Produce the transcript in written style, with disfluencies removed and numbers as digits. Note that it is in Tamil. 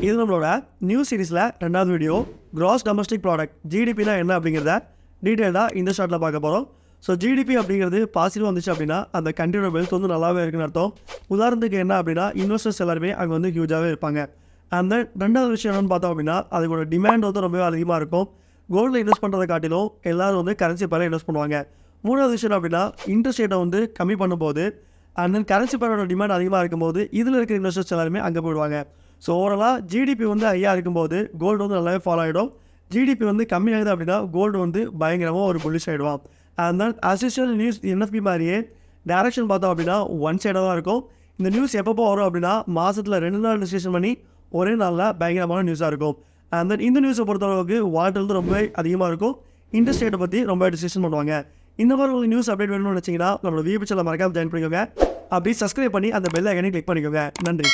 இது நம்மளோட நியூ சீரீஸில் 2வது வீடியோ. கிராஸ் டொமஸ்டிக் ப்ராடக்ட் ஜிடிபினா என்ன அப்படிங்கிறத டீட்டெயிலாக இந்த ஷார்ட்டில் பார்க்க போகிறோம். ஸோ ஜிடிபி அப்படிங்கிறது பாசிட்டிவ் வந்துச்சு அப்படின்னா அந்த கண்ட்ரியோட வெல்த் வந்து நல்லாவே இருக்குன்னு அர்த்தம். உதாரணத்துக்கு என்ன அப்படின்னா இன்வெஸ்டர்ஸ் எல்லாருமே அங்கே வந்து ஹியூஜாகவே இருப்பாங்க. அண்ட் தென் 2வது விஷயம் என்னன்னு பார்த்தோம் அப்படின்னா அதுக்கோட டிமாண்ட் வந்து ரொம்பவே அதிகமாக இருக்கும். கோல்டில் இன்வெஸ்ட் பண்ணுறதை காட்டிலும் எல்லோரும் வந்து கரன்சி பேரில் இன்வெஸ்ட் பண்ணுவாங்க. 3வது விஷயம் அப்படின்னா இன்ட்ரெஸ்ட் ரேட்டை வந்து கம்மி பண்ணும்போது அண்ட் தென் கரன்சி பேரோட டிமாண்ட் அதிகமாக இருக்கும்போது இதில் இருக்கிற இன்வெஸ்டர்ஸ் எல்லாருமே அங்கே போயிடுவாங்க. ஸோ ஓவராலாக ஜிடிபி வந்து ஹையாக இருக்கும்போது கோல்டு வந்து நல்லாவே ஃபாலோ ஆகிடும். ஜிடிபி வந்து கம்மியாகுது அப்படின்னா கோல்டு வந்து பயங்கரமாக ஒரு புல்லிஷ் ஆகிடுவான். அண்ட் தென் அசிஸ்டல் நியூஸ் என்எஃப்பி மாதிரியே டேரக்ஷன் பார்த்தோம் அப்படின்னா ஒன் சைடாக தான் இருக்கும். இந்த நியூஸ் எப்பப்போ வரும் அப்படின்னா மாதத்தில் 2 நாள் டிஸ்கஷன் பண்ணி ஒரே நாளில் பயங்கரமான நியூஸாக இருக்கும். அண்ட் தென் இந்த நியூஸை பொறுத்தளவுக்கு வால்ட் வந்து ரொம்பவே அதிகமாக இருக்கும். இன்ட்ரெஸ்ட் ரேட்டை பற்றி ரொம்ப டிஸ்கஷன் பண்ணுவாங்க. இந்த மாதிரி உங்களுக்கு நியூஸ் அப்டேட் வேணும்னு நினச்சிங்கன்னா நம்மளோட வியூ சேனலை மறக்காம ஜாயின் பண்ணிக்கோங்க. அப்படி சப்ஸ்கிரைப் பண்ணி அந்த பெல் ஐக்கனை கிளிக் பண்ணிக்கோங்க. நன்றி.